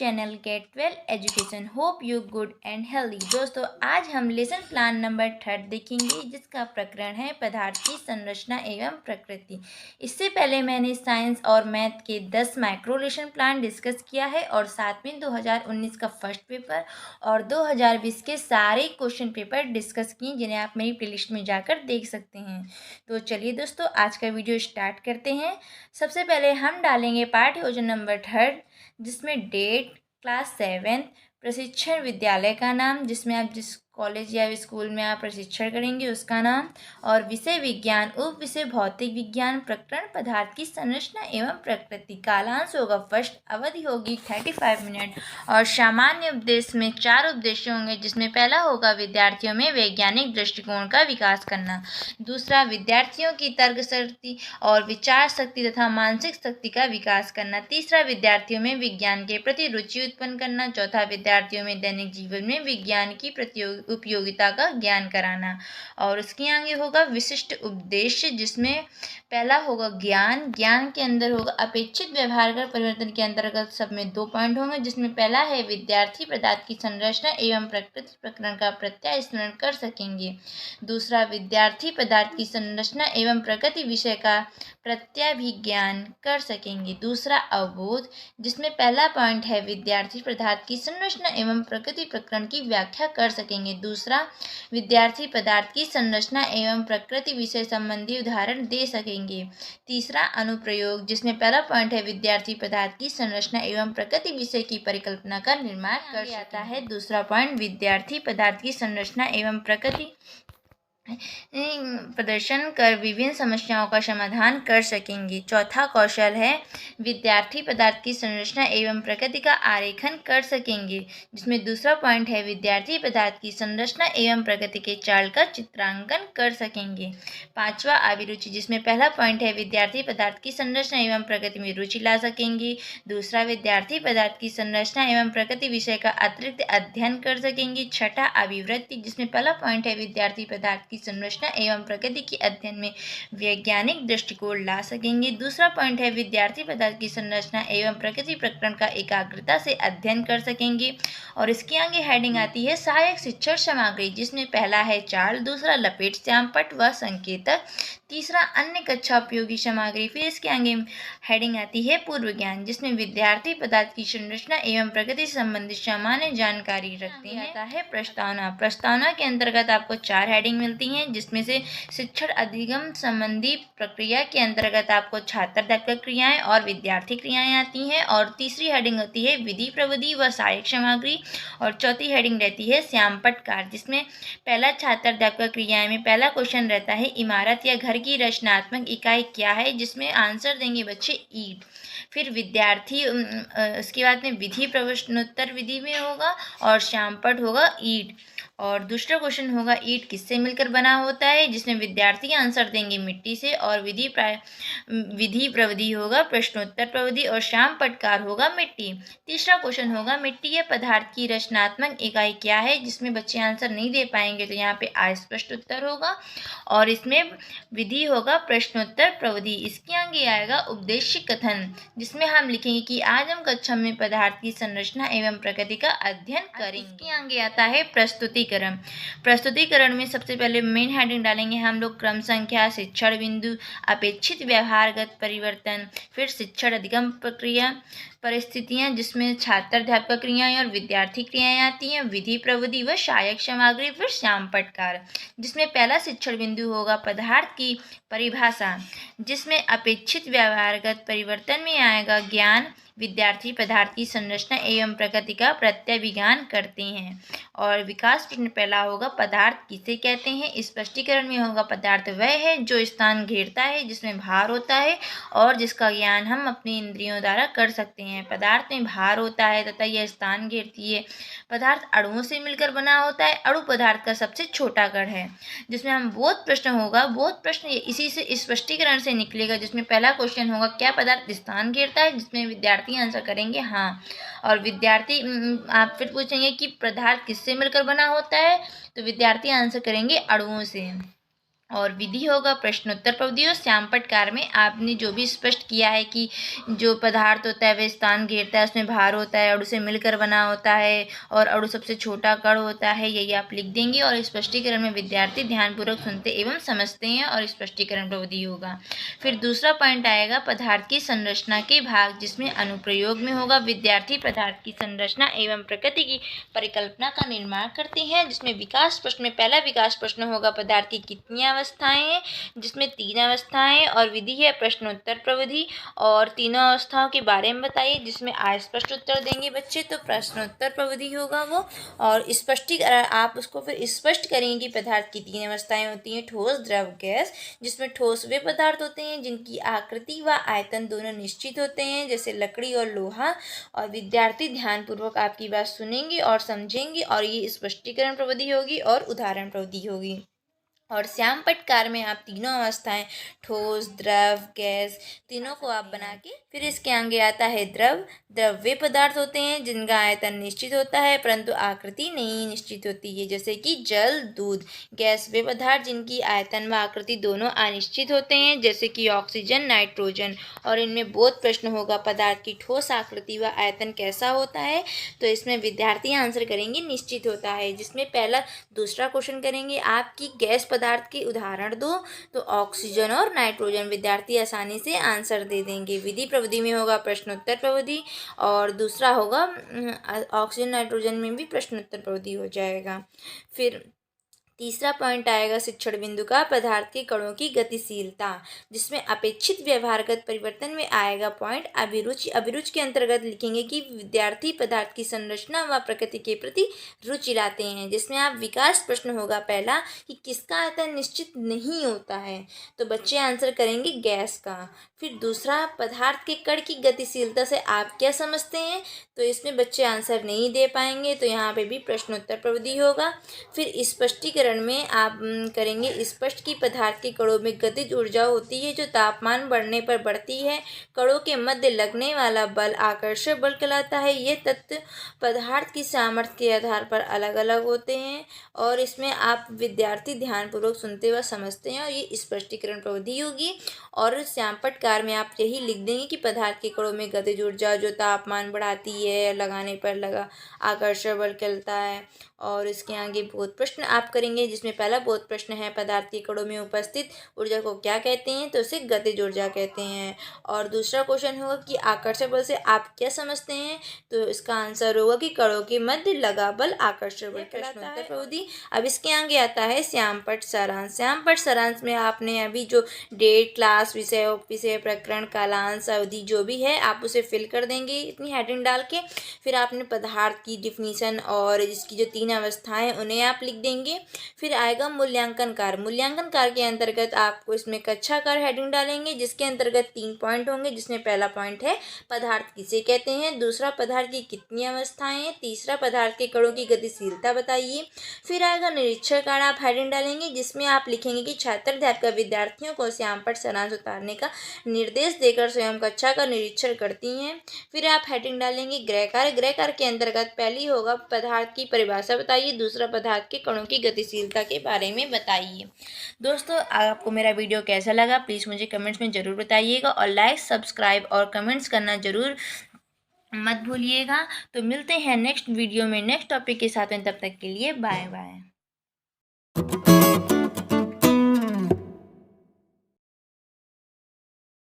Channel get well education. Hope you good and healthy. दोस्तों, आज हम लेसन प्लान नंबर 3 देखेंगे, जिसका प्रकरण है पदार्थ की संरचना एवं प्रकृति। इससे पहले मैंने साइंस और मैथ के 10 माइक्रो लेसन प्लान डिस्कस किया है और साथ में 2019 का फर्स्ट पेपर और 2020 के सारे क्वेश्चन पेपर डिस्कस किए, जिन्हें आप मेरी प्लेलिस्ट में जाकर देख सकते हैं। तो चलिए दोस्तों, आज का वीडियो स्टार्ट करते हैं। सबसे पहले हम डालेंगे पाठ योजना नंबर 3, जिसमें डेट, क्लास 7, प्रशिक्षण विद्यालय का नाम, जिसमें आप जिस कॉलेज या स्कूल में आप प्रशिक्षण करेंगे उसका नाम, और विषय विज्ञान, उप विषय भौतिक विज्ञान, प्रकरण पदार्थ की संरचना एवं प्रकृति। कालांश होगा फर्स्ट, अवधि होगी 35 मिनट और सामान्य उपदेश में 4 उद्देश्य होंगे, जिसमें पहला होगा विद्यार्थियों में वैज्ञानिक दृष्टिकोण का विकास करना, दूसरा विद्यार्थियों की तर्क शक्ति और विचार शक्ति तथा मानसिक शक्ति का विकास करना, तीसरा विद्यार्थियों में विज्ञान के प्रति रुचि उत्पन्न करना, चौथा विद्यार्थियों में दैनिक जीवन में विज्ञान की उपयोगिता का ज्ञान कराना। और उसके आगे होगा विशिष्ट उपदेश, जिसमें पहला होगा ज्ञान। ज्ञान के अंदर होगा अपेक्षित व्यवहार कर परिवर्तन के अंतर्गत सब में 2 पॉइंट होंगे, जिसमें पहला है विद्यार्थी पदार्थ की संरचना एवं प्रकृति प्रकरण का प्रत्यय स्मरण कर सकेंगे, दूसरा विद्यार्थी पदार्थ की संरचना एवं प्रकृति विषय का प्रत्याभिज्ञान कर सकेंगे, दूसरा अवबोध, जिसमें पहला पॉइंट है विद्यार्थी पदार्थ की संरचना एवं प्रकृति प्रकरण की व्याख्या कर सकेंगे, दूसरा विद्यार्थी पदार्थ की संरचना एवं प्रकृति विषय संबंधी उदाहरण दे सकेंगे, तीसरा अनुप्रयोग, जिसमें पहला पॉइंट है विद्यार्थी पदार्थ की संरचना एवं प्रकृति विषय की परिकल्पना का निर्माण कर सकता है, दूसरा पॉइंट विद्यार्थी पदार्थ की संरचना एवं प्रकृति प्रदर्शन कर विभिन्न समस्याओं का समाधान कर सकेंगे, चौथा कौशल है विद्यार्थी पदार्थ की संरचना एवं प्रकृति का आरेखन कर सकेंगे, जिसमें दूसरा पॉइंट है विद्यार्थी पदार्थ की संरचना एवं प्रकृति के चार्ट का चित्रांकन कर सकेंगे, पांचवा अभिरुचि, जिसमें पहला पॉइंट है विद्यार्थी पदार्थ की संरचना एवं प्रकृति में रुचि ला सकेंगे, दूसरा विद्यार्थी पदार्थ की संरचना एवं प्रकृति विषय का अतिरिक्त अध्ययन कर सकेंगे, छठा अभिवृत्ति, जिसमें पहला पॉइंट है विद्यार्थी पदार्थ की संरचना एवं प्रकृति के अध्ययन में वैज्ञानिक दृष्टिकोण ला सकेंगे, दूसरा पॉइंट है विद्यार्थी पदार्थ की संरचना एवं प्रकृति प्रकरण का एकाग्रता से अध्ययन कर सकेंगे। और इसके आगे हेडिंग आती है सहायक शिक्षण सामग्री, जिसमें पहला है चार्ट, दूसरा लपेट श्यामपट्ट व संकेतक, तीसरा अन्य कक्षा उपयोगी सामग्री। फिर इसके आगे हेडिंग आती है पूर्व ज्ञान, जिसमें विद्यार्थी पदार्थ की संरचना एवं प्रकृति से संबंधित सामान्य जानकारी रखते हैं। आता है प्रस्तावना। प्रस्तावना के अंतर्गत आपको 4 हेडिंग मिलती हैं, जिसमें से शिक्षण अधिगम संबंधी प्रक्रिया के अंतर्गत आपको छात्र अध्यापक क्रियाएं और विद्यार्थी क्रियाएं आती हैं, और तीसरी हेडिंग होती है विधि प्रविधि व सहायक सामग्री, और चौथी हेडिंग रहती है श्यामपट्ट कार्य, जिसमें पहला छात्र अध्यापक क्रियाएं में पहला क्वेश्चन रहता है इमारत या घर की रचनात्मक इकाई क्या है, जिसमें आंसर देंगे बच्चे ईंट। फिर विद्यार्थी उसके बाद में विधि प्रश्नोत्तर विधि में होगा और श्यामपट्ट होगा ईंट, और दूसरा क्वेश्चन होगा ईंट किससे मिलकर बना होता है, जिसमें विद्यार्थी आंसर देंगे मिट्टी से, और विधि प्रविधि होगा प्रश्नोत्तर प्रविधि, और श्यामपट्ट कार्य होगा मिट्टी। तीसरा क्वेश्चन होगा मिट्टी या पदार्थ की रचनात्मक इकाई क्या है, जिसमें बच्चे आंसर नहीं दे पाएंगे, तो यहाँ पे अस्पष्ट उत्तर होगा, और इसमें विधि होगा प्रश्नोत्तर प्रविधि। इसके आगे आएगा उपदेश कथन, जिसमें हम लिखेंगे कि आज हम कक्षा में पदार्थ की संरचना एवं प्रकृति का अध्ययन करेंगे। इसके आगे आता है प्रस्तुतिकरण। प्रस्तुतिकरण में सबसे पहले मेन हेडिंग डालेंगे हम लोग क्रम संख्या, शिक्षण बिंदु, अपेक्षित व्यवहारगत परिवर्तन, फिर शिक्षण अधिगम प्रक्रिया परिस्थितियां, जिसमें छात्र अध्यापक क्रियाएं और विद्यार्थी क्रियाएं आती हैं, विधि प्रविधि व सहायक सामग्री, फिर श्यामपट्ट कार्य, जिसमें पहला शिक्षण बिंदु होगा पदार्थ की परिभाषा, जिसमें अपेक्षित व्यवहारगत परिवर्तन में आएगा ज्ञान, विद्यार्थी पदार्थ की संरचना एवं प्रकृति का प्रत्यभिज्ञान करते हैं, और विकास प्रश्न पहला होगा पदार्थ किसे कहते हैं, स्पष्टीकरण में होगा पदार्थ वह है जो स्थान घेरता है, जिसमें भार होता है और जिसका ज्ञान हम अपनी इंद्रियों द्वारा कर सकते हैं, पदार्थ में भार होता है तथा यह स्थान घेरती है, पदार्थ अणुओं से मिलकर बना होता है, अणु पदार्थ का सबसे छोटा कण है, जिसमें हम बोध प्रश्न होगा, बोध प्रश्न इसी से स्पष्टीकरण से निकलेगा, जिसमें पहला क्वेश्चन होगा क्या पदार्थ स्थान घेरता है, जिसमें विद्यार्थी आंसर करेंगे हाँ, और विद्यार्थी आप फिर पूछेंगे कि पदार्थ किससे मिलकर बना होता है, तो विद्यार्थी आंसर करेंगे अणुओं से, और विधि होगा प्रश्नोत्तर प्रविधि। और श्यामपटकार में आपने जो भी स्पष्ट किया है कि जो पदार्थ होता है वह स्थान घेरता है, उसमें भार होता है, अणु से मिलकर बना होता है और अणु सबसे छोटा कण होता है, यही आप लिख देंगे। और स्पष्टीकरण में विद्यार्थी ध्यानपूर्वक सुनते एवं समझते हैं और स्पष्टीकरण प्रविधि होगा। फिर दूसरा पॉइंट आएगा पदार्थ की संरचना के भाग, जिसमें अनुप्रयोग में होगा विद्यार्थी पदार्थ की संरचना एवं प्रकृति की परिकल्पना का निर्माण करते हैं, जिसमें विकास प्रश्न में पहला विकास प्रश्न होगा पदार्थ की कितनी अवस्थाएं हैं, जिसमें 3 अवस्थाएं, और विधि है प्रश्नोत्तर प्रविधि। और तीनों अवस्थाओं के बारे में बताइए, जिसमें स्पष्ट उत्तर देंगे बच्चे तो प्रश्नोत्तर प्रविधि होगा वो। और स्पष्टीकरण आप उसको फिर स्पष्ट करेंगे कि पदार्थ की 3 अवस्थाएं होती हैं, ठोस द्रव गैस, जिसमें ठोस वे पदार्थ होते हैं जिनकी आकृति व आयतन दोनों निश्चित होते हैं, जैसे लकड़ी और लोहा। और विद्यार्थी ध्यानपूर्वक आपकी बात सुनेंगे और समझेंगे, और ये स्पष्टीकरण प्रविधि होगी और उदाहरण प्रविधि होगी। और श्यामपटकार में आप तीनों अवस्थाएं ठोस द्रव गैस तीनों को आप बना के फिर इसके आगे आता है द्रव। द्रव वे पदार्थ होते हैं जिनका आयतन निश्चित होता है परंतु आकृति नहीं निश्चित होती है, जैसे कि जल दूध। गैस वे पदार्थ जिनकी आयतन व आकृति दोनों अनिश्चित होते हैं, जैसे कि ऑक्सीजन नाइट्रोजन। और इनमें बोध प्रश्न होगा पदार्थ की ठोस आकृति व आयतन कैसा होता है, तो इसमें विद्यार्थी आंसर करेंगे निश्चित होता है। जिसमें पहला दूसरा क्वेश्चन करेंगे आपकी गैस पदार्थ के उदाहरण दो, तो ऑक्सीजन और नाइट्रोजन विद्यार्थी आसानी से आंसर दे देंगे। विधि प्रविधि में होगा प्रश्नोत्तर प्रविधि, और दूसरा होगा ऑक्सीजन नाइट्रोजन में भी प्रश्नोत्तर प्रविधि हो जाएगा। फिर तीसरा पॉइंट आएगा शिक्षण बिंदु का पदार्थ के कणों की गतिशीलता, जिसमें अपेक्षित व्यवहारगत परिवर्तन में आएगा पॉइंट अभिरुचि। अभिरुचि के अंतर्गत लिखेंगे कि विद्यार्थी पदार्थ की संरचना व प्रकृति के प्रति रुचि लाते हैं, जिसमें आप विकास प्रश्न होगा पहला कि किसका आयतन निश्चित नहीं होता है, तो बच्चे आंसर करेंगे गैस का। फिर दूसरा पदार्थ के कण की गतिशीलता से आप क्या समझते हैं, तो इसमें बच्चे आंसर नहीं दे पाएंगे, तो यहाँ पे भी प्रश्नोत्तर प्रविधि होगा। फिर स्पष्टीकरण में आप करेंगे स्पष्ट की पदार्थ के कणों में गतिज ऊर्जा होती है जो तापमान बढ़ने पर बढ़ती है। कणों के मध्य लगने वाला बल आकर्षक बल कहलाता है। ये तत्व पदार्थ की सामर्थ्य के आधार पर अलग अलग होते हैं, और इसमें आप विद्यार्थी ध्यानपूर्वक सुनते व समझते हैं, और ये स्पष्टीकरण प्रविधि होगी। और श्यामपटकार में आप यही लिख देंगे कि पदार्थ के कणों में गतिज ऊर्जा जो तापमान बढ़ाती है, लगाने पर लगा आकर्षक बल कहलाता है। और इसके आगे बोध प्रश्न आप करेंगे, जिसमें पहला बोध प्रश्न है पदार्थ के कणों में उपस्थित ऊर्जा को क्या कहते हैं, तो उसे गतिज ऊर्जा कहते हैं। और दूसरा क्वेश्चन होगा कि आकर्षक बल से आप क्या समझते हैं, तो इसका आंसर होगा कि कणों के मध्य लगा बल आकर्षक बल कहलाता है। अब इसके आगे आता है श्यामपट सारांश। श्यामपट सारांश में आपने अभी जो डेट क्लास विषय प्रकरण कालांश अवधि जो भी है आप उसे फिल कर देंगे इतनी हेडिंग डाल के। फिर आपने पदार्थ की डिफिनीशन और इसकी जो 3 अवस्थाएं उन्हें आप लिख देंगे। फिर आएगा मूल्यांकन कार्य। मूल्यांकन कार्य के अंतर्गत आपको इसमें कक्षा कार्य हेडिंग डालेंगे, जिसके अंतर्गत 3 पॉइंट होंगे, जिसमें पहला पॉइंट है पदार्थ किसे कहते हैं, दूसरा पदार्थ की कितनी अवस्थाएं हैं, तीसरा पदार्थ के कणों की गतिशीलता बताइए। फिर आएगा निरीक्षण कार्य आप हेडिंग डालेंगे, जिसमें आप लिखेंगे कि छात्र अध्यापक विद्यार्थियों को श्यामपट सारांश उतारने का निर्देश देकर स्वयं कक्षा का निरीक्षण करती हैं। फिर आप हेडिंग डालेंगे गृह कार्य। गृह कार्य के अंतर्गत पहली होगा पदार्थ की परिभाषा बताइए, दूसरा पदार्थ के कणों की गतिशीलता के बारे में बताइए। दोस्तों आपको मेरा वीडियो कैसा लगा प्लीज़ मुझे कमेंट्स में ज़रूर बताइएगा, और लाइक सब्सक्राइब और कमेंट्स करना ज़रूर मत भूलिएगा। तो मिलते हैं नेक्स्ट वीडियो में नेक्स्ट टॉपिक के साथ में, तब तक के लिए बाय बाय।